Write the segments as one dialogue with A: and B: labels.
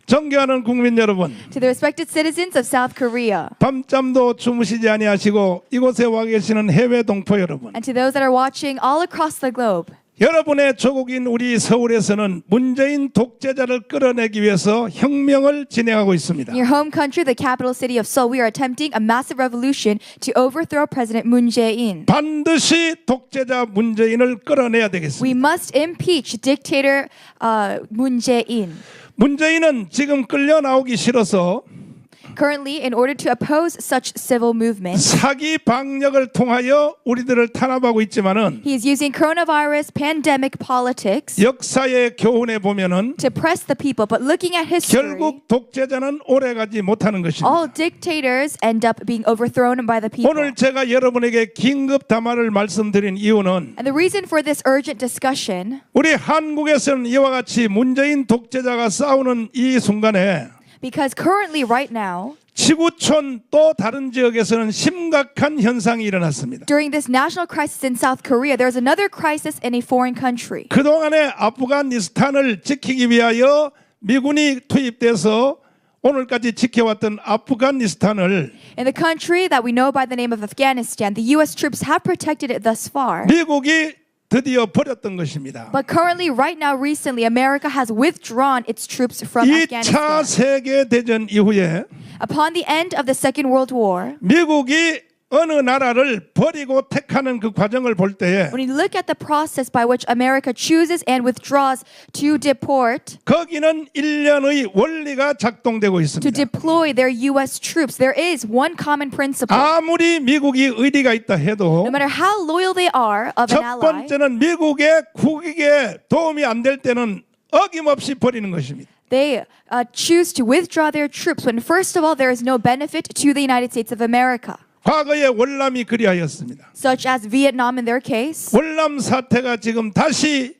A: 존경하는 국민 여러분,
B: To the respected citizens of South Korea,
A: 밤잠도 주무시지 아니하시고 이곳에 와 계시는 해외 동포 여러분,
B: and to those that are watching all across the globe,
A: 여러분의 조국인 우리 서울에서는 문재인 독재자를 끌어내기 위해서 혁명을 진행하고 있습니다.
B: in your home country, the capital city of Seoul, we are attempting a massive revolution to overthrow President Moon Jae-in.
A: 반드시 독재자 문재인을 끌어내야 되겠습니다.
B: We must impeach dictator Moon Jae-in.
A: 문재인은 지금 끌려 나오기 싫어서
B: Currently, in order to oppose such civil movement,
A: 사기 방역을 통하여 우리들을 탄압하고 있지만은
B: he is using coronavirus pandemic politics
A: 역사의 교훈에 보면은
B: to press the people. But looking at history,
A: 결국 독재자는 오래가지 못하는 것입니다.
B: all dictators end up being overthrown by the people.
A: 오늘 제가 여러분에게 긴급 담화를 말씀드린 이유는
B: And the reason for this urgent discussion,
A: 우리 한국에서는 이와 같이 문재인 독재자가 싸우는 이 순간에
B: because currently, right now,
A: 지구촌 또 다른 지역에서는 심각한 현상이 일어났습니다.
B: during this national crisis in South Korea, there's another crisis in a foreign country.
A: 그동안에 아프가니스탄을 지키기 위하여 미군이 투입돼서 오늘까지 지켜왔던 아프가니스탄을
B: In the country that we know by the name of Afghanistan, the U.S. troops have protected it thus far.
A: 미국이 드디어 버렸던 것입니다.
B: But currently, right now, recently, America has withdrawn its troops from
A: 2차
B: Afghanistan.
A: 세계대전 이후에
B: Upon the end of the Second World War,
A: 미국이 어느 나라를 버리고 택하는 그 과정을 볼 때에
B: when you look at the process by which America chooses and withdraws to deport,
A: 거기는 일련의 원리가 작동되고
B: to
A: 있습니다.
B: deploy their U.S. troops, there is one common principle.
A: 아무리 미국이 의리가 있다 해도
B: No matter how loyal they are of an
A: 첫
B: ally,
A: 번째는 미국의 국익에 도움이 안 될 때는 어김없이 버리는 것입니다.
B: they choose to withdraw their troops when, first of all, there is no benefit to the United States of America,
A: 과거에 월남이 그리하였습니다.
B: such as Vietnam in their case.
A: 월남 사태가 지금 다시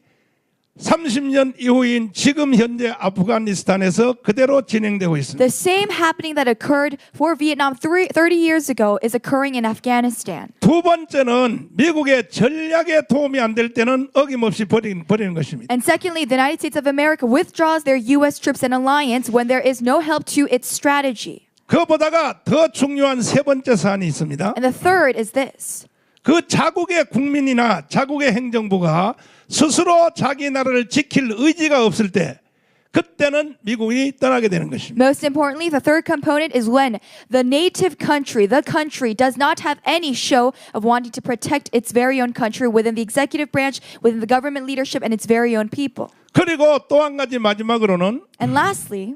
A: 30년 이후인 지금 현재 아프가니스탄에서 그대로 진행되고 있습니다.
B: The same happening that occurred for Vietnam 30 years ago is occurring in Afghanistan.
A: 두 번째는 미국의 전략에 도움이 안 될 때는 어김없이 버리는 것입니다.
B: And secondly, the United States of America withdraws their U.S. troops and alliance when there is no help to its strategy.
A: 그보다가 더 중요한 세 번째 사안이 있습니다.
B: And the third is this.
A: 그 자국의 국민이나 자국의 행정부가 스스로 자기 나라를 지킬 의지가 없을 때 그때는 미국이 떠나게 되는 것입니다.
B: Most importantly, the third component is when the native country, the country, does not have any show of wanting to protect its very own country within the executive branch, within the government leadership, and its very own people.
A: 그리고 또 한 가지 마지막으로는
B: And lastly,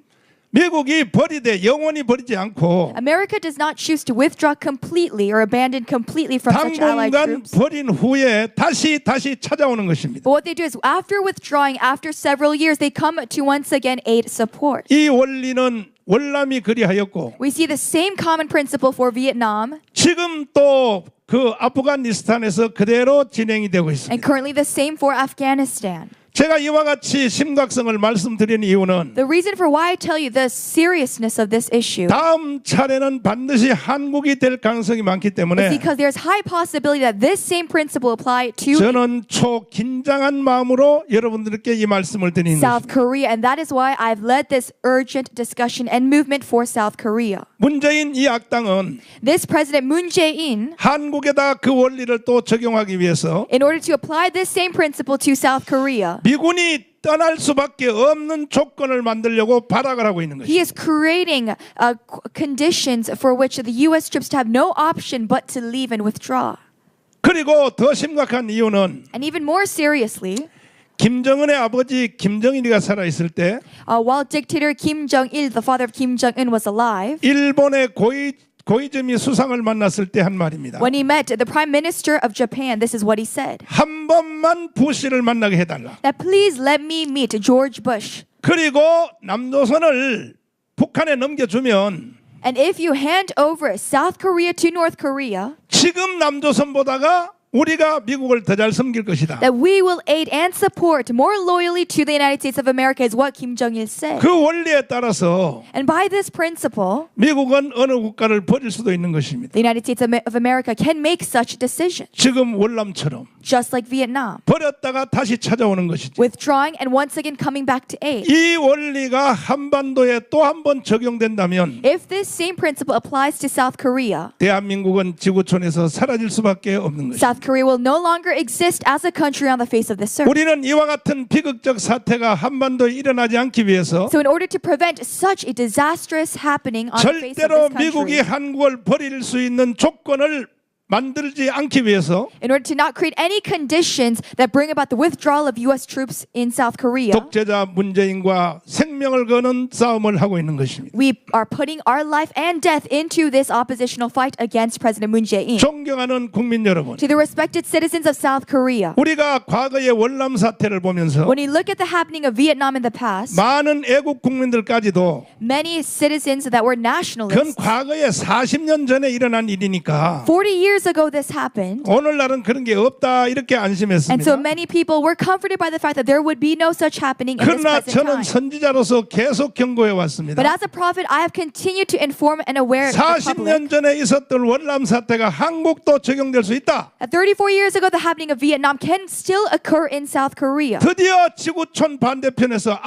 A: 미국이 버리되 영원히 버리지 않고
B: America does not choose to withdraw completely or abandon completely from such allied
A: 당분간
B: troops.
A: 버린 후에 다시 찾아오는 것입니다.
B: But what they do is after withdrawing, after several years, they come to once again aid support.
A: 이 원리는 월남이 그리하였고
B: We see the same common principle for Vietnam
A: 지금 또 그 아프가니스탄에서 그대로 진행이 되고
B: and
A: 있습니다.
B: currently the same for Afghanistan.
A: 제가 이와 같이 심각성을 말씀드리는 이유는
B: The reason for why I tell you the seriousness of this issue
A: 다음 차례는 반드시 한국이 될 가능성이 많기
B: is
A: 때문에
B: because there's high possibility that this same principle apply to
A: 저는 초긴장한 마음으로 여러분들께 이 말씀을 드리는
B: South
A: 것입니다.
B: Korea, and that is why I've led this urgent discussion and movement for South Korea.
A: 문재인 이 악당은
B: This President Moon Jae-in,
A: 한국에다 그 원리를 또 적용하기 위해서
B: in order to apply this same principle to South Korea,
A: 미군이 떠날 수밖에 없는 조건을 만들려고 발악을 하고 있는
B: he
A: 것입니다.
B: is creating conditions for which the U.S. troops have no option but to leave and withdraw.
A: 그리고 더 심각한 이유는
B: And even more seriously,
A: 김정은의 아버지 김정일이가 살아있을 때
B: while dictator Kim Jong-il, the father of Kim Jong-un, was alive,
A: 일본의 고이즈미 수상을 만났을 때 한 말입니다.
B: when he met the Prime Minister of Japan, this is what he said.
A: 한 번만 부시를 만나게 해달라.
B: That please let me meet George Bush.
A: 그리고 남조선을 북한에 넘겨주면
B: And if you hand over South Korea to North Korea,
A: 지금 남조선보다가 우리가 미국을 더 잘 섬길 것이다.
B: that we will aid and support more loyally to the United States of America is what Kim Jong-il said.
A: 그 원리에 따라서
B: And by this principle,
A: 미국은 어느 국가를 버릴 수도 있는 것입니다.
B: the United States of America can make such a decision,
A: 지금 월남처럼
B: just like Vietnam,
A: 버렸다가 다시 찾아오는 것이죠.
B: withdrawing and once again coming back to aid.
A: 이 원리가 한반도에 또 한 번 적용된다면
B: If this same principle applies to South Korea,
A: 대한민국은 지구촌에서 사라질 수밖에 없는 것입니다.
B: South Korea will no longer exist as a country on the face of this earth.
A: 우리는 이와 같은 비극적 사태가 한반도에 일어나지 않기 위해서
B: So in order to prevent such a disastrous happening on the face of
A: 절대로
B: this
A: 미국이
B: country,
A: 한국을 버릴 수 있는 조건을 만들지 않기 위해서
B: in order to not create any conditions that bring about the withdrawal of U.S. troops in South Korea,
A: 독재자 문재인과 생명을 거는 싸움을 하고 있는 것입니다.
B: we are putting our life and death into this oppositional fight against President Moon Jae-in.
A: 존경하는 국민 여러분,
B: To the respected citizens of South Korea,
A: 우리가 과거의 월남 사태를 보면서
B: when you look at the happening of Vietnam in the past,
A: 많은 애국 국민들까지도
B: many citizens that were
A: 그건
B: nationalists,
A: 과거에 40년 전에 일어난 일이니까
B: 40 years ago this happened,
A: 오늘날은 그런 게 없다 이렇게
B: and
A: 안심했습니다.
B: so many people were comforted by the fact that there would be no such happening in this
A: 그러나
B: present
A: 저는
B: time.
A: 선지자로서 계속 경고해 왔습니다.
B: But as a prophet, I have continued to inform and aware the public
A: 40년 전에 있었던 월남 사태가 한국도 적용될 수 있다.
B: that 34 years ago the happening of Vietnam can still occur in South Korea.
A: 드디어 지구촌 반대편에서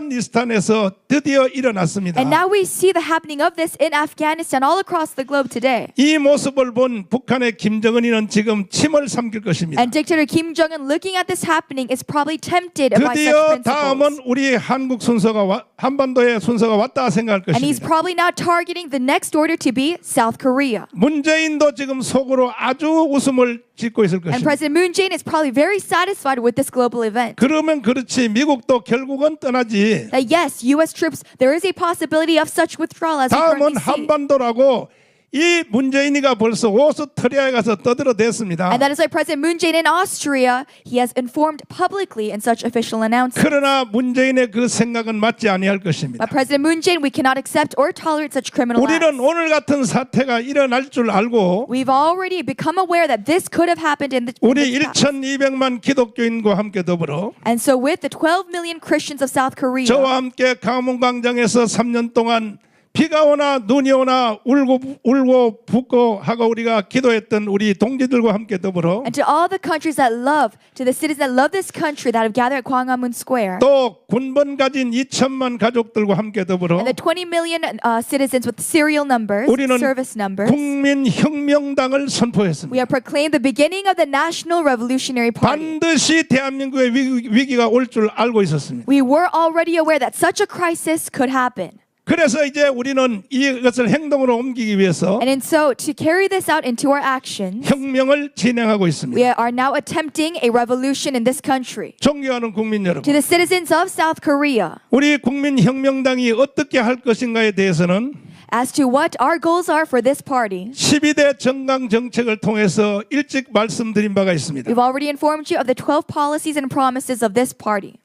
A: 아프가니스탄에서 드디어 일어났습니다.
B: And now we see the happening of this in Afghanistan all across the globe today.
A: 이 모습을 본 북한의 김정은이는 지금 침을 삼킬 것입니다.
B: And dictator Kim Jong-un looking at this happening is probably tempted by such
A: 드디어
B: principles.
A: 다음은 우리 한국 순서가 한반도의 순서가 왔다 생각할
B: And he's
A: 것입니다.
B: probably now targeting the next order to be South Korea.
A: 문재인도 지금 속으로 아주 웃음을 짓고 있을
B: And
A: 것입니다.
B: President Moon Jae-in is probably very satisfied with this global event.
A: 그러면 그렇지 미국도 결국은 떠나지.
B: That yes, U.S. troops, there is a possibility of such withdrawal as we
A: 다음은
B: currently see.
A: 한반도라고 이 문재인이가 벌써 오스트리아에 가서 떠들어댔습니다.
B: And that is why President Moon Jae-in in Austria, he has informed publicly in such official announcements.
A: 그러나 문재인의 그 생각은 맞지 아니할 것입니다.
B: But President Moon Jae-in, we cannot accept or tolerate such criminal
A: 우리는
B: acts.
A: 오늘 같은 사태가 일어날 줄 알고
B: We've already become aware that this could have happened in the
A: 우리
B: past.
A: 1,200만 기독교인과 함께 더불어
B: And so with the 12 million Christians of South Korea,
A: 저와 함께 강원광장에서 3년 동안 비가 오나 눈이 오나 울고 붓고 하고 우리가 기도했던 우리 동지들과 함께 더불어
B: and to all the countries that love, to the citizens that love this country that have gathered at Gwanghwamun Square,
A: 또 군번 가진 2천만 가족들과 함께 더불어
B: and the 20 million citizens with serial numbers,
A: 우리는
B: service numbers,
A: 국민혁명당을
B: we
A: 선포했습니다.
B: have proclaimed the beginning of the National Revolutionary Party.
A: 반드시 대한민국의 위기가 올 줄 알고 있었습니다.
B: We were already aware that such a crisis could happen.
A: 그래서 이제 우리는 이것을 행동으로 옮기기 위해서
B: And so to carry this out into our actions,
A: 혁명을 진행하고
B: we
A: 있습니다.
B: are now attempting a revolution in this country.
A: 존경하는 국민
B: To
A: 여러분,
B: the citizens of South Korea,
A: 우리 국민혁명당이 어떻게 할 것인가에 대해서는
B: as to what our goals are for this party,
A: 12대 정강 정책을 통해서 일찍 말씀드린 바가 있습니다.
B: we've already informed you of the 12 policies and promises of this party.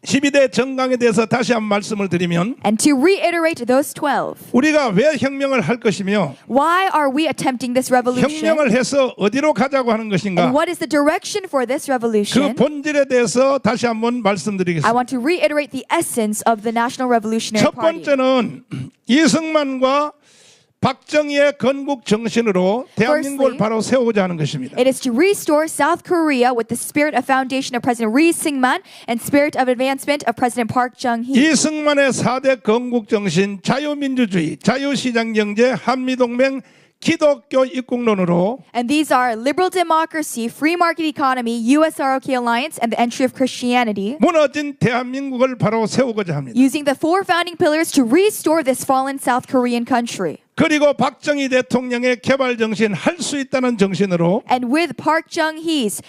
A: 12대 정강에 대해서 다시 한번 말씀을 드리면
B: And to reiterate those 12,
A: 우리가 왜 혁명을 할 것이며
B: why are we attempting this revolution?
A: 혁명을 해서 어디로 가자고 하는 것인가,
B: And what is the direction for this
A: 그
B: revolution?
A: 본질에 대해서 다시 한번
B: I
A: 말씀드리겠습니다.
B: want to reiterate the essence of the National Revolutionary
A: 첫
B: Party.
A: 번째는 이승만과 박정희의 건국 정신으로 대한민국을
B: Firstly,
A: 바로 세우고자 하는 것입니다.
B: It is to restore South Korea with the spirit of foundation of President Ri Syngman and spirit of advancement of President Park Chung-hee.
A: 이승만의 4대 건국 정신, 자유민주주의, 자유시장경제, 한미동맹, 기독교 입국론으로
B: And these are liberal democracy, free market economy, USROK alliance, and the entry of Christianity,
A: 무너진 대한민국을 바로 세우고자 합니다.
B: using the four founding pillars to restore this fallen South Korean country.
A: 그리고 박정희 대통령의 개발 정신, 할 수 있다는 정신으로
B: And with Park Chung-hee's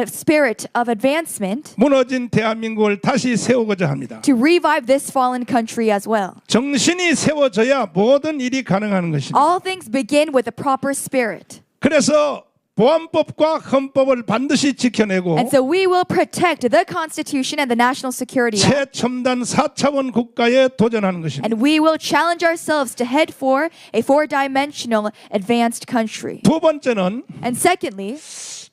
B: spirit of advancement,
A: 무너진 대한민국을 다시 세우고자 합니다.
B: to revive this fallen country as well.
A: 정신이 세워져야 모든 일이 가능한 것입니다.
B: All things begin with a proper spirit.
A: 그래서 보안법과 헌법을 반드시 지켜내고
B: And so we will protect the Constitution and the National Security Act.
A: 최첨단 4차원 국가에 도전하는 것입니다.
B: And we will challenge ourselves to head for a four-dimensional advanced country.
A: 두 번째는
B: And secondly,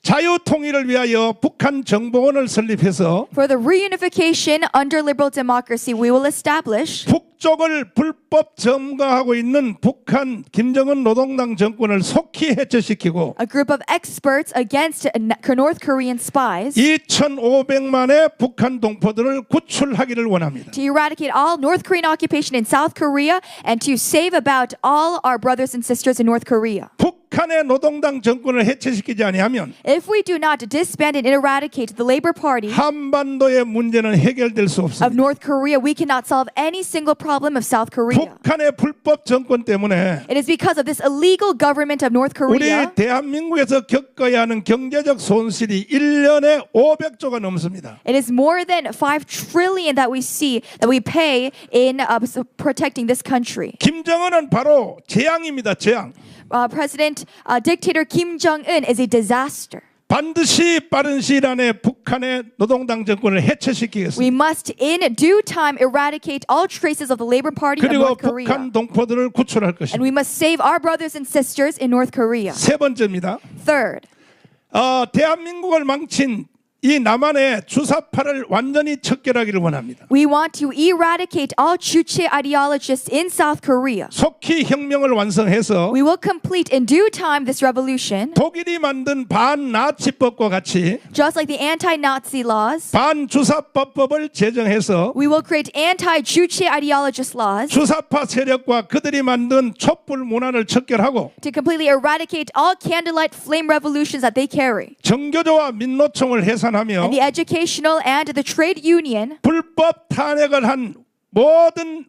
A: 자유통일을 위하여 북한 정보원을 설립해서
B: for the reunification under liberal democracy, we will establish
A: 북쪽을 불법 점거하고 있는 북한 김정은 노동당 정권을 속히 해체시키고
B: a group of experts against North Korean spies
A: 2,500만의 북한 동포들을 구출하기를 원합니다.
B: to eradicate all North Korean occupation in South Korea and to save about all our brothers and sisters in North Korea.
A: 북한의 노동당 정권을 해체시키지 아니하면
B: If we do not disband and eradicate the Labor Party
A: 한반도의 문제는 해결될 수
B: of
A: 없습니다.
B: North Korea, we cannot solve any single problem of South Korea.
A: 북한의 불법 정권 때문에
B: It is because of this illegal government of North
A: 우리
B: Korea
A: 대한민국에서 겪어야 하는 경제적 손실이 1년에 500조가 넘습니다.
B: it is more than 5 trillion that we pay in protecting this country.
A: 김정은은 바로 재앙입니다. 재앙.
B: Dictator Kim Jong-un is a disaster.
A: 반드시 빠른 시일 안에 북한의 노동당 정권을
B: We
A: 해체시키겠습니다.
B: must in due time eradicate all traces of the Labor Party of
A: 그리고
B: North Korea.
A: 북한 동포들을 구출할
B: And
A: 것입니다.
B: we must save our brothers and sisters in North Korea.
A: 세 번째입니다.
B: Third,
A: 대한민국을 망친 이 남한의 주사파를 완전히 척결하기를 원합니다.
B: we want to eradicate all Chuche ideologists in South Korea.
A: 속히 혁명을 완성해서
B: We will complete in due time this revolution,
A: 독일이 만든 반나치법과 같이
B: just like the anti-Nazi laws.
A: 반주사법법을 제정해서
B: We will create anti-Chuche ideologist laws
A: 주사파 세력과 그들이 만든 촛불 문화를 척결하고
B: to completely eradicate all candlelight flame revolutions that they carry.
A: 정교조와 민노총을 해산하며
B: And the educational and the trade union,
A: 불법 탄핵을 한 모든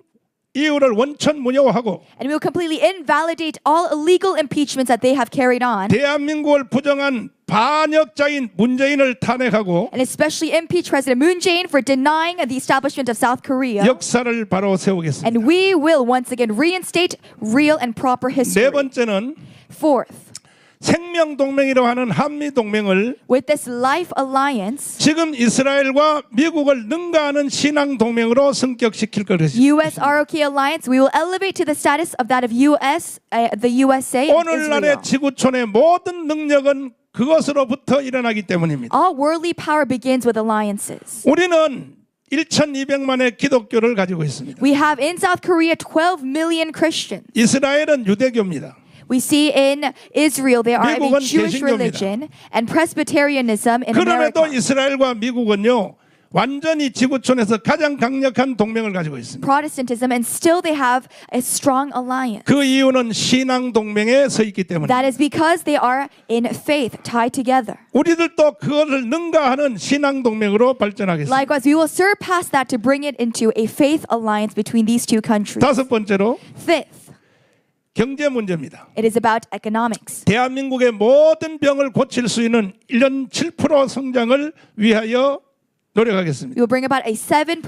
A: 이유를 원천 무효하고
B: and we will completely invalidate all illegal impeachments that they have carried on,
A: 대한민국을 부정한 반역자인 문재인을 탄핵하고
B: and especially impeach President Moon Jae-in for denying the establishment of South Korea.
A: 역사를 바로 세우겠습니다.
B: And we will once again reinstate real and proper
A: 네
B: history.
A: 번째는
B: Fourth,
A: 생명동맹이라고 하는 한미동맹을
B: with this life alliance,
A: 지금 이스라엘과 미국을 능가하는 신앙동맹으로 성격시킬 것입니다.
B: US-ROK alliance, we will elevate to the status of that of the USA and
A: 오늘날의
B: Israel.
A: 지구촌의 모든 능력은 그것으로부터 일어나기 때문입니다.
B: All worldly power begins with alliances.
A: 우리는 1,200만의 기독교를 가지고 있습니다.
B: We have in South Korea 12 million Christians.
A: 이스라엘은 유대교입니다.
B: We see in Israel there are a
A: 미국은
B: Jewish
A: 개신교입니다.
B: religion and Presbyterianism in
A: 그럼에도
B: America.
A: 이스라엘과 미국은요 완전히 지구촌에서 가장 강력한 동맹을 가지고 있습니다.
B: Protestantism, and still they have a strong alliance.
A: 그 이유는 신앙 동맹에 서 있기 때문에
B: That is because they are in faith tied together.
A: 우리들도 그것을 능가하는 신앙 동맹으로 발전하겠습니다.
B: Likewise, we will surpass that to bring it into a faith alliance between these two countries.
A: 다섯 번째로
B: Fifth,
A: 경제 문제입니다.
B: it is about economics.
A: 대한민국의 모든 병을 고칠 수 있는 1년 7% 성장을 위하여 노력하겠습니다.
B: We will bring about a 7%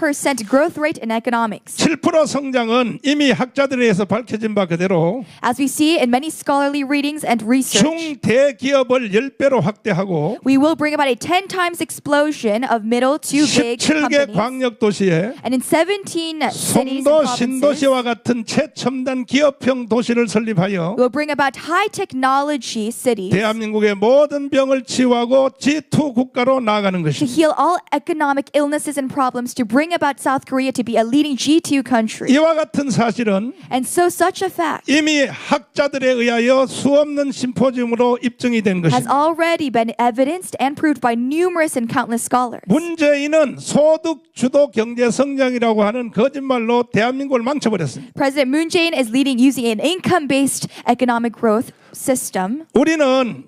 B: growth rate in economics.
A: 7% 성장은 이미 학자들에 의해서 밝혀진 바 그대로
B: As we see in many scholarly readings and research,
A: 중대기업을 10배로 확대하고
B: we will bring about a 10 times explosion of middle to big
A: 17개
B: companies.
A: 광역도시에
B: And in 17 cities and
A: 송도
B: provinces,
A: 신도시와 같은 최첨단 기업형 도시를 설립하여
B: we will bring about high technology cities
A: 대한민국의 모든 병을 치유하고 G2 국가로 나아가는
B: to
A: 것입니다.
B: heal all economic illnesses and problems, to bring about South Korea to be a leading G2 country.
A: 이와 같은 사실은
B: And so such a fact
A: 이미 학자들에 의하여 수없는 심포지움으로 입증이 된
B: has
A: 것입니다.
B: already been evidenced and proved by numerous and countless scholars.
A: 문재인은 소득 주도 경제 성장이라고 하는 거짓말로 대한민국을 망쳐버렸습니다.
B: President Moon Jae-in is leading using an income-based economic growth system.
A: 우리는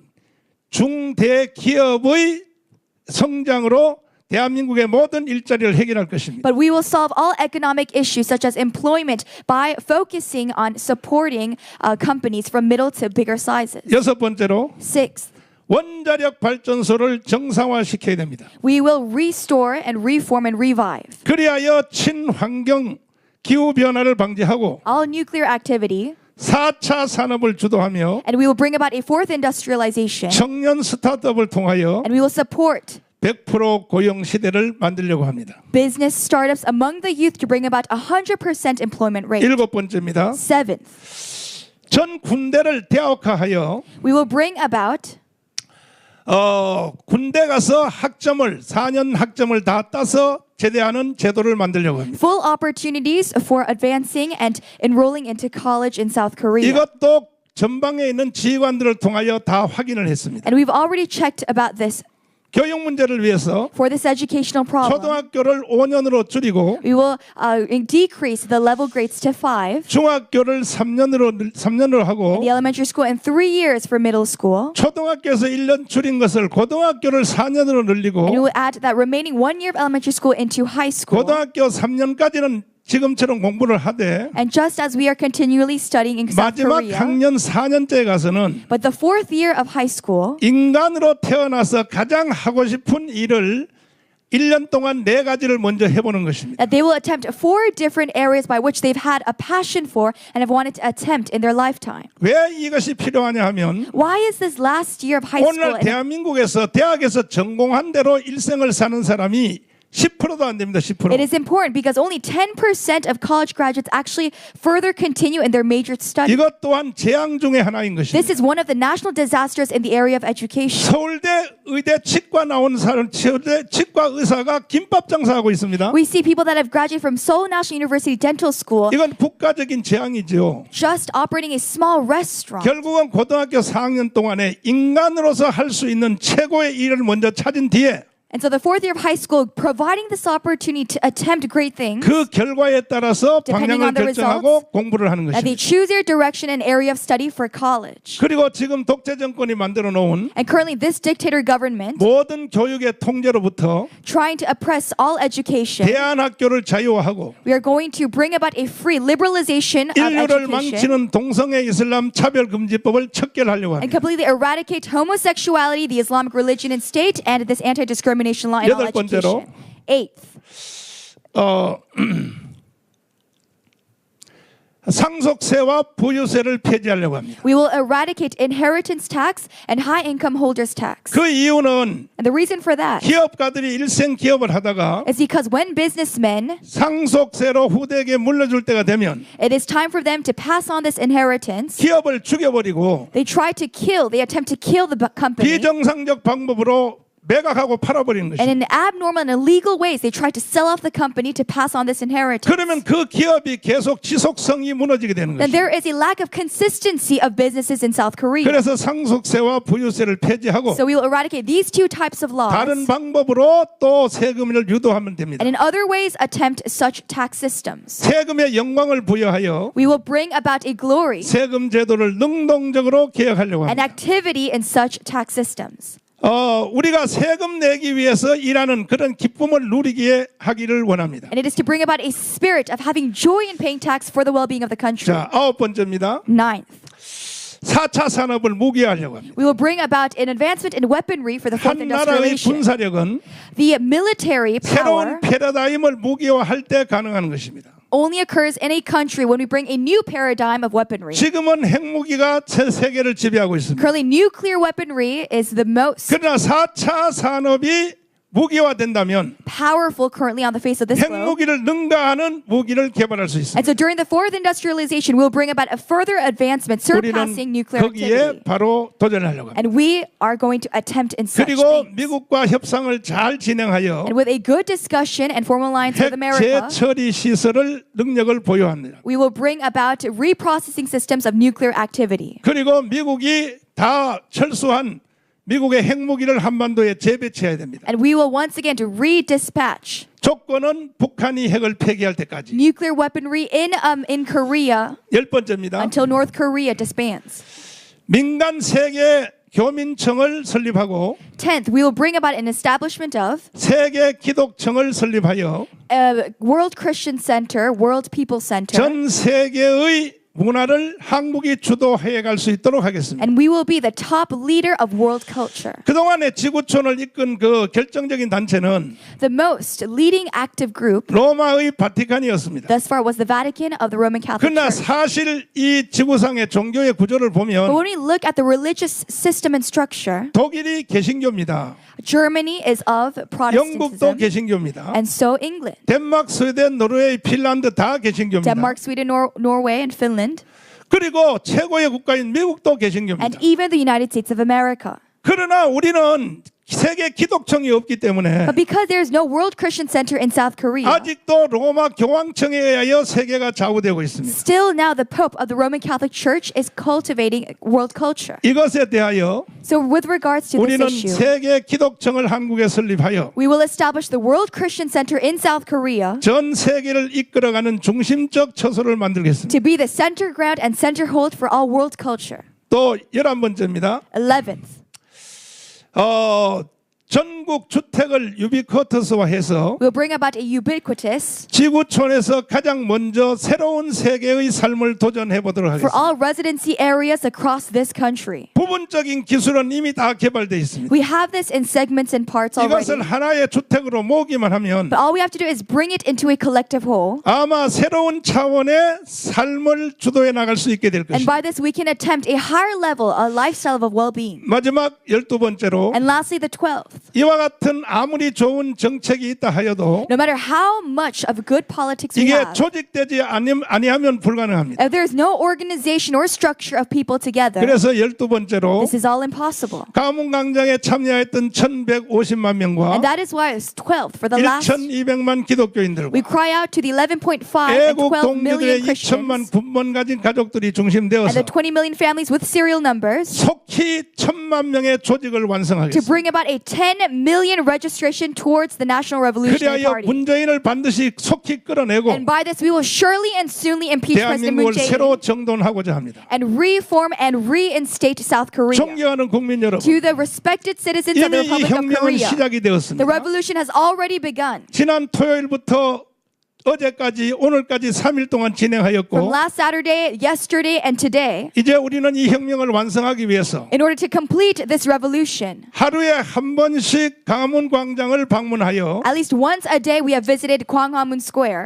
A: 중대기업의 성장으로 대한민국의 모든 일자리를 해결할 것입니다.
B: But we will solve all economic issues such as employment by focusing on supporting companies from middle to bigger sizes.
A: 여섯 번째로
B: Sixth,
A: 원자력 발전소를 정상화시켜야 됩니다.
B: we will restore and reform and revive
A: 그리하여 친환경 기후 변화를 방지하고
B: all nuclear activity
A: 4차 산업을 주도하며
B: And we will bring about a fourth industrialization.
A: 청년 스타트업을 통하여
B: And we will support
A: 100% 고용 시대를 만들려고 합니다.
B: business startups among the youth to bring about 100% employment rate.
A: 일곱 번째입니다.
B: Seventh,
A: 전 군대를 대학화하여
B: we will bring about
A: 군대 가서 학점을 4년 학점을 다 따서 제대하는 제도를 만들려고 합니다.
B: full opportunities for advancing and enrolling into college in South Korea.
A: 이것도 전방에 있는 지휘관들을 통하여 다 확인을 했습니다.
B: And we've already checked about this.
A: 교육 문제를 위해서
B: For this educational problem,
A: 초등학교를 5년으로 줄이고
B: we will decrease the level grades to 5,
A: 중학교를 3년으로 하고
B: the elementary school, and 3 years for middle school.
A: 초등학교에서 1년 줄인 것을 고등학교를 4년으로 늘리고
B: And we will add that remaining 1 year of elementary school into high school.
A: 고등학교 3년까지는 지금처럼 공부를 하되
B: And just as we are continually studying in South
A: 마지막
B: Korea,
A: 학년 4년째에 가서는
B: but the 4th year of high school,
A: 인간으로 태어나서 가장 하고 싶은 일을 1년 동안 4가지를 먼저 해보는 것입니다.
B: that they will attempt 4 different areas by which they've had a passion for and have wanted to attempt in their lifetime.
A: 왜 이것이 필요하냐 하면
B: Why is this last year of high school?
A: 오늘 대한민국에서 대학에서 전공한 대로 일생을 사는 사람이 10%도 안 됩니다. 10%.
B: It is important because only 10% of college graduates actually further continue in their major study.
A: 이것 또한 재앙 중에 하나인 것입니다.
B: This is one of the national disasters in the area of education.
A: 서울대 의대 치과 나온 사람, 서울대 치과 의사가 김밥 장사하고 있습니다.
B: We see people that have graduated from Seoul National University Dental School
A: 이건 국가적인 재앙이죠.
B: just operating a small restaurant.
A: 결국은 고등학교 4학년 동안에 인간으로서 할 수 있는 최고의 일을 먼저 찾은 뒤에
B: And so the 4th year of high school, providing this opportunity to attempt great things,
A: 그 결과에 따라서
B: Depending
A: 방향을
B: on the
A: 결정하고 공부를 하는
B: and they
A: 것입니다.
B: choose their direction and area of study for college.
A: 그리고 지금 독재 정권이 만들어 놓은
B: And currently, this dictator government,
A: 모든 교육의 통제로부터
B: trying to oppress all education,
A: 대안학교를 자유화하고
B: we are going to bring about a free liberalization of
A: 인류를
B: education
A: 망치는 동성애 이슬람 차별금지법을 척결하려고
B: and
A: 합니다.
B: completely eradicate homosexuality, the Islamic religion and state, and this anti-discrimination law in all
A: 여덟 번째로,
B: education. Eighth,
A: 상속세와 부유세를 폐지하려고 합니다.
B: we will eradicate inheritance tax and high income holders tax.
A: 그 이유는
B: And the reason for that
A: 기업가들이 일생 기업을 하다가
B: is because when businessmen,
A: 상속세로 후대에게 물려줄 때가 되면
B: it is time for them to pass on this inheritance,
A: 기업을 죽여버리고
B: they attempt to kill the company.
A: 비정상적 방법으로 매각하고 팔아버리는
B: And
A: 것입니다.
B: in abnormal and illegal ways, they try to sell off the company to pass on this inheritance.
A: 그러면 그 기업이 계속 지속성이 무너지게 되는
B: Then
A: 것입니다.
B: there is a lack of consistency of businesses in South Korea.
A: 그래서 상속세와 부유세를 폐지하고
B: So we will eradicate these two types of laws.
A: 다른 방법으로 또 세금을 유도하면 됩니다.
B: And in other ways, attempt such tax systems.
A: 세금의 영광을 부여하여
B: We will bring about a glory,
A: 세금 제도를 능동적으로 개혁하려고
B: an
A: 합니다.
B: activity in such tax systems.
A: 우리가 세금 내기 위해서 일하는 그런 기쁨을 누리기에 하기를 원합니다.
B: And it is to bring about a spirit of having joy in paying tax for the well-being of the country.
A: 자, 아홉 번째입니다.
B: Ninth,
A: 4차 산업을 무기화하려고 합니다.
B: we will bring about an advancement in weaponry for the fourth
A: 한 나라의
B: industrialization.
A: 군사력은
B: The military
A: 새로운
B: power
A: 패러다임을 무기화할 때 가능한 것입니다.
B: only occurs in a country when we bring a new paradigm of weaponry.
A: 지금은 핵무기가 전 세계를 지배하고 있습니다.
B: Currently, nuclear weaponry is the most
A: 그러나 4차 산업이 무기화된다면
B: powerful currently on the face of this globe.
A: 핵무기를 능가하는 무기를 개발할 수 있습니다.
B: And so during the fourth industrialization, we'll bring about a further advancement surpassing
A: 우리는
B: nuclear
A: 거기에
B: activity.
A: 바로 도전하려고 합니다.
B: And we are going to attempt in such
A: 그리고
B: things.
A: 미국과 협상을 잘 진행하여
B: And with a good discussion and formal alliance with America,
A: 핵재처리 시설을 능력을 보유합니다.
B: we will bring about reprocessing systems of nuclear activity.
A: 그리고 미국이 다 철수한 미국의 핵무기를 한반도에 재배치해야 됩니다.
B: And we will once again to redispatch
A: 조건은 북한이 핵을 폐기할 때까지.
B: nuclear weaponry in Korea
A: 열 번째입니다.
B: until North Korea disbands.
A: 민간 세계 교민청을 설립하고
B: 10th, we will bring about an establishment of
A: 세계 기독청을 설립하여
B: a World Christian Center, World People Center,
A: 전 세계의 문화를 한국이 주도해 갈 수 있도록 하겠습니다.
B: And we will be the top leader of world culture.
A: 그동안에 지구촌을 이끈 그 결정적인 단체는
B: The most leading active group
A: 로마의 바티칸이었습니다.
B: thus far was the Vatican of the Roman Catholic
A: 그러나
B: Church.
A: 사실 이 지구상의 종교의 구조를
B: But
A: 보면
B: when we look at the religious system and structure,
A: 독일이 개신교입니다.
B: Germany is of
A: 영국도
B: Protestantism,
A: 개신교입니다.
B: and so England.
A: 덴마크, 스웨덴, 노르웨이, 핀란드 다 개신교입니다.
B: Denmark, Sweden, Norway, and Finland,
A: 그리고 최고의 국가인 미국도
B: and
A: 개신교입니다.
B: even the United States of America.
A: 그러나 우리는 세계 기독청이 없기 때문에
B: But because there is no World Christian Center in South Korea,
A: 아직도 로마 교황청에 의하여 세계가 좌우되고 있습니다.
B: still now the Pope of the Roman Catholic Church is cultivating world culture.
A: 이것에 대하여
B: So with regards to this
A: 우리는
B: issue,
A: 세계 기독청을 한국에 설립하여
B: we will establish the World Christian Center in South Korea
A: 전 세계를 이끌어가는 중심적 처소를 만들겠습니다.
B: to be the center ground and center hold for all world culture.
A: 또 11번째입니다.
B: 11th,
A: 전국 주택을 유비쿼터스화해서
B: we'll bring about a ubiquitous
A: 지구촌에서 가장 먼저 새로운 세계의 삶을 도전해 보도록
B: for
A: 하겠습니다.
B: all residency areas across this country.
A: 부분적인 기술은 이미 다 개발되어 있습니다.
B: We have this in segments and parts
A: 이것을
B: already.
A: 하나의 주택으로 모으기만 하면
B: But all we have to do is bring it into a collective whole.
A: 아마 새로운 차원의 삶을 주도해 나갈 수 있게 될
B: And
A: 것입니다.
B: by this, we can attempt a higher level, a lifestyle of well-being.
A: 마지막 12번째로
B: And lastly, the 12th.
A: 이와 같은 아무리 좋은 정책이 있다 하여도
B: No matter how much of good politics we
A: 이게
B: have,
A: 조직되지 아니하면 불가능합니다.
B: if there is no organization or structure of people together,
A: 그래서 12번째로
B: this is all impossible.
A: 가문광장에 참여했던 1150만 명과
B: And that is why it's 12th for the last.
A: 1200만 기독교인들과
B: We cry out to the 11.5 and
A: 애국
B: 12 million
A: 동료들의 2천만
B: Christians
A: 군번 가진 가족들이
B: and
A: 중심되어서
B: the 20 million families with serial numbers
A: 속히 1000만 명의 조직을
B: to
A: 완성하겠습니다.
B: bring about a 10 million registration towards the National Revolutionary
A: 그리하여
B: Party.
A: 문재인을 반드시 속히 끌어내고
B: And by this, we will surely and soonly impeach President Moon
A: 대한민국을 새로
B: Jae-in
A: 정돈하고자 합니다.
B: and reform and reinstate South Korea.
A: 존경하는 국민 여러분,
B: To the respected citizens of
A: 이미
B: the
A: 이
B: Republic of
A: 혁명은
B: Korea,
A: 시작이
B: the
A: 되었습니다.
B: revolution has already begun.
A: 지난 토요일부터 어제까지 오늘까지 3일 동안
B: From
A: 진행하였고
B: last Saturday, yesterday, and today,
A: 이제 우리는 이 혁명을 완성하기 위해서
B: in order to complete this revolution,
A: 하루에 한 번씩 강문광장을 방문하여
B: at least once a day we have visited Gwanghwamun Square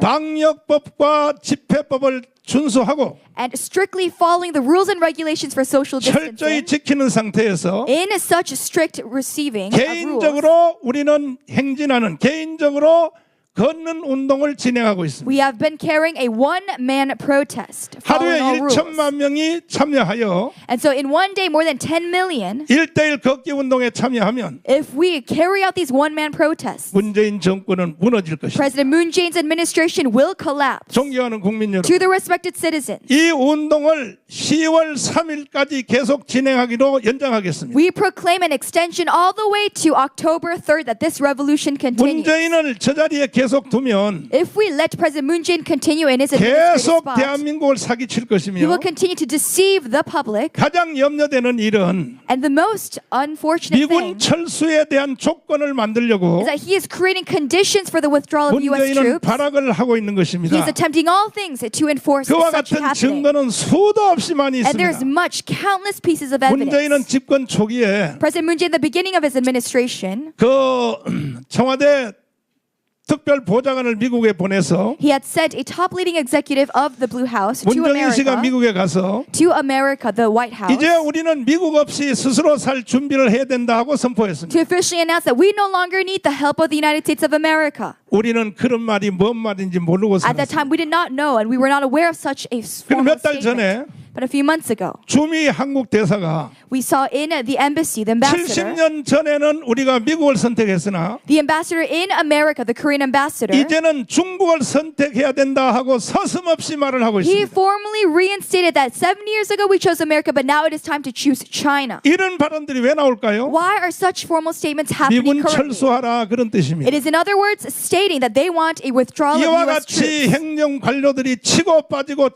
A: 방역법과 집회법을 준수하고
B: and strictly following the rules and regulations for social
A: 철저히
B: distancing.
A: 지키는 상태에서
B: In such strict receiving of rules,
A: 개인적으로 우리는 행진하는 개인적으로 걷는 운동을 진행하고 있습니다.
B: we have been carrying a one-man protest,
A: 하루에
B: following all rules.
A: 1천만 명이 참여하여
B: And so in one day, more than 10 million,
A: 1대1 걷기 운동에 참여하면
B: if we carry out these one-man protests,
A: 문재인 정권은 무너질 것입니다.
B: President Moon Jae-in's administration will collapse.
A: 존경하는 국민 여러분,
B: To the respected citizens,
A: 이 운동을 10월 3일까지 계속 진행하기로 연장하겠습니다.
B: we proclaim an extension all the way to October 3rd that this revolution continues.
A: 문재인을 저 자리에 계속 두면
B: If we let President Moon Jae-in continue in his
A: 계속
B: administrative spot,
A: 대한민국을 사기칠
B: he
A: 것이며
B: will continue to deceive the public.
A: 가장 염려되는 일은
B: And the most unfortunate
A: 미군
B: thing
A: 철수에 대한 조건을 만들려고
B: is that he is creating conditions for the withdrawal of U.S.
A: 문재인은
B: troops.
A: 발악을 하고 있는
B: He
A: 것입니다.
B: is attempting all things to enforce
A: 그와
B: such
A: 같은
B: happening.
A: 증거는 수도 없이 많이
B: And there's
A: 있습니다.
B: much, countless pieces of
A: 문재인은
B: evidence.
A: 집권 초기에
B: President Moon Jae-in, at the beginning of his administration,
A: 그 청와대 특별 보좌관을 미국에 보내서
B: he had sent a top leading executive of the Blue House to
A: 문정인 씨가
B: America,
A: 미국에 가서
B: the White House,
A: 이제 우리는 미국 없이 스스로 살 준비를 해야 된다 하고 선포했습니다.
B: to officially announce that we no longer need the help of the United States of America.
A: 우리는 그런 말이 뭔 말인지 모르고
B: At that
A: 살았습니다.
B: time, we did not know and we were not aware of such a
A: 그럼
B: formal
A: 몇 달 전에
B: statement. But a few months ago,
A: 주미 한국 대사가
B: we saw in the embassy, the ambassador,
A: 70년 전에는 우리가 미국을 선택했으나
B: the ambassador in America, the Korean ambassador,
A: 이제는 중국을 선택해야 된다 하고 서슴없이 말을 하고
B: he
A: 있습니다.
B: formally reinstated that 70 years ago we chose America, but now it is time to choose China.
A: 이런 발언들이 왜 나올까요?
B: Why are such formal statements happening
A: 미군
B: currently?
A: 철수하라 그런 뜻입니다.
B: It is in other words stating that they want a withdrawal of
A: 이와
B: U.S.
A: 같이
B: troops.
A: 행정 관료들이 치고 빠지고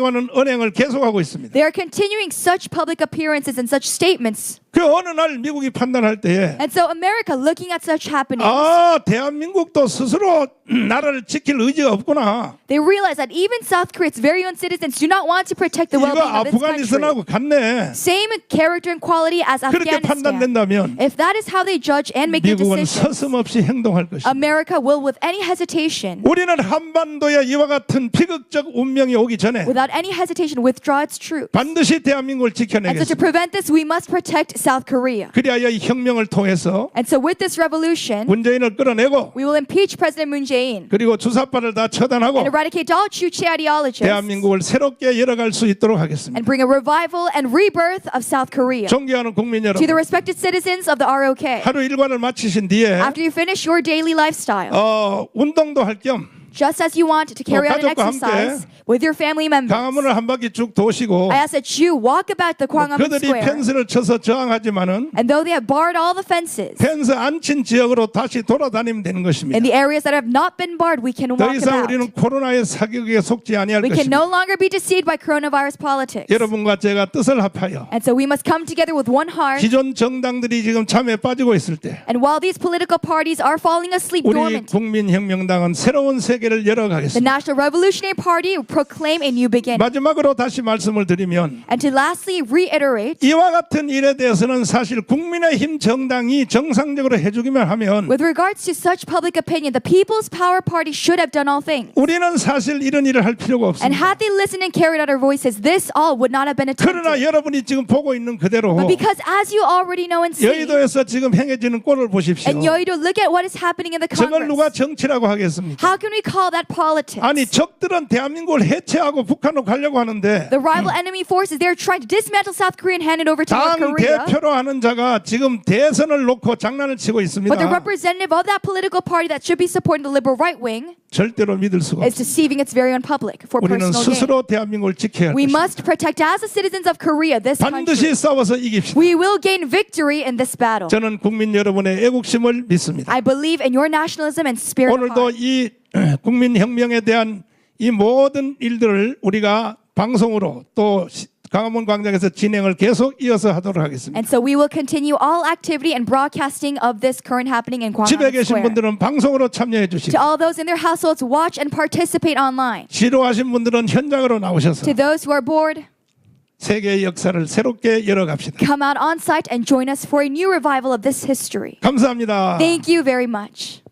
A: 하는 언행을 계속하고 있습니다.
B: They are continuing such public appearances and and such statements.
A: 그 어느 날 미국이 판단할 때에
B: And so America, looking at such happenings,
A: 아, 대한민국도 스스로 나라를 지킬 의지가 없구나.
B: they realize that even South Korea's very own citizens do not want to protect the
A: 이거
B: well-being of its country.
A: 아프가니스탄하고 같네.
B: Same character and quality as
A: 그렇게
B: Afghanistan.
A: 판단된다면
B: If that is how they judge and make their
A: 미국은
B: decisions,
A: 서슴없이 행동할 것이다.
B: America will, with any hesitation,
A: 우리는 한반도에 이와 같은 비극적 운명이 오기 전에
B: without any hesitation, withdraw its troops.
A: 반드시 대한민국을
B: And so to
A: 지켜내겠습니다.
B: prevent this, we must protect South Korea.
A: 그리하여 이 혁명을 통해서
B: And so with this revolution,
A: 문재인을 끌어내고
B: we will impeach President Moon Jae-in
A: 그리고 주사파를 다 처단하고
B: and eradicate all Chuchi ideologists
A: 대한민국을 새롭게 열어갈 수 있도록 하겠습니다.
B: and bring a revival and rebirth of South Korea.
A: 존경하는 국민
B: To the
A: 여러분,
B: respected citizens of the ROK,
A: 하루 일과를 마치신 뒤에
B: after you finish your daily lifestyle,
A: 운동도 할 겸
B: just as you want to carry out an
A: 가족과
B: exercise
A: 함께
B: with your family members,
A: 강화문을 한 바퀴 쭉 도시고
B: I ask that you walk about the Gwanghwamun
A: 그들이
B: Square.
A: 펜스를 쳐서 저항하지만은
B: And though they have barred all the fences,
A: 펜스 안 친 지역으로 다시 돌아다니면 되는 것입니다.
B: in the areas that have not been barred, we can
A: 더
B: walk
A: 이상
B: about.
A: 우리는 코로나의 사격에 속지 아니할
B: We can
A: 것입니다.
B: no longer be deceived by coronavirus politics.
A: 여러분과 제가 뜻을 합하여
B: And so we must come together with one heart.
A: 기존 정당들이 지금 잠에 빠지고 있을 때
B: And while these political parties are falling asleep
A: 우리
B: dormant,
A: 국민혁명당은 새로운 세계를
B: the
A: 열어가겠습니다.
B: National Revolutionary Party will proclaim a new beginning.
A: 마지막으로 다시 말씀을 드리면
B: And to lastly reiterate,
A: 이와 같은 일에 대해서는 사실 국민의힘 정당이 정상적으로 해주기만 하면
B: with regards to such public opinion, the People's Power Party should have done all things.
A: 우리는 사실 이런 일을 할 필요가
B: And
A: 없습니다.
B: had they listened and carried out our voices, this all would not have been
A: 그러나
B: attempted.
A: 여러분이 지금 보고 있는 그대로
B: But because as you already know and see,
A: 여의도에서 지금 행해지는 꼴을 보십시오.
B: and Yoido, look at what is happening in the
A: 저걸 누가
B: Congress.
A: 정치라고 하겠습니까?
B: How can we call that politics?
A: 아니 적들은 대한민국을 해체하고 북한으로 가려고 하는데
B: The rival enemy forces, they're trying to dismantle South Korea and hand it over to North
A: 당
B: Korea.
A: 대표로 하는 자가 지금 대선을 놓고 장난을 치고 있습니다.
B: But the representative of that political party that should be supporting the liberal right wing
A: 절대로 믿을 수가
B: is
A: 없습니다.
B: deceiving its very own public for
A: 우리는
B: personal gain.
A: 스스로 대한민국을 지켜야 할
B: We
A: 것입니다.
B: must protect as the citizens of Korea this
A: 반드시
B: country.
A: 싸워서 이깁시다.
B: We will gain victory in this battle.
A: 저는 국민 여러분의 애국심을 믿습니다.
B: I believe in your nationalism and spirit of
A: 오늘도
B: heart.
A: 이 국민혁명에 대한 이 모든 일들을 우리가 방송으로 또 강화문 광장에서 진행을 계속 이어서 하도록 하겠습니다.
B: And so we will continue all activity and broadcasting of this current happening in
A: 집에
B: Gwanghwamun
A: 계신
B: Square.
A: 분들은 방송으로 참여해
B: To
A: 주시고
B: all those in their households, watch and participate online.
A: 지루하신 분들은 현장으로 나오셔서
B: To those who are bored,
A: 세계의 역사를 새롭게 열어갑시다.
B: come out on site and join us for a new revival of this history.
A: 감사합니다.
B: Thank you very much.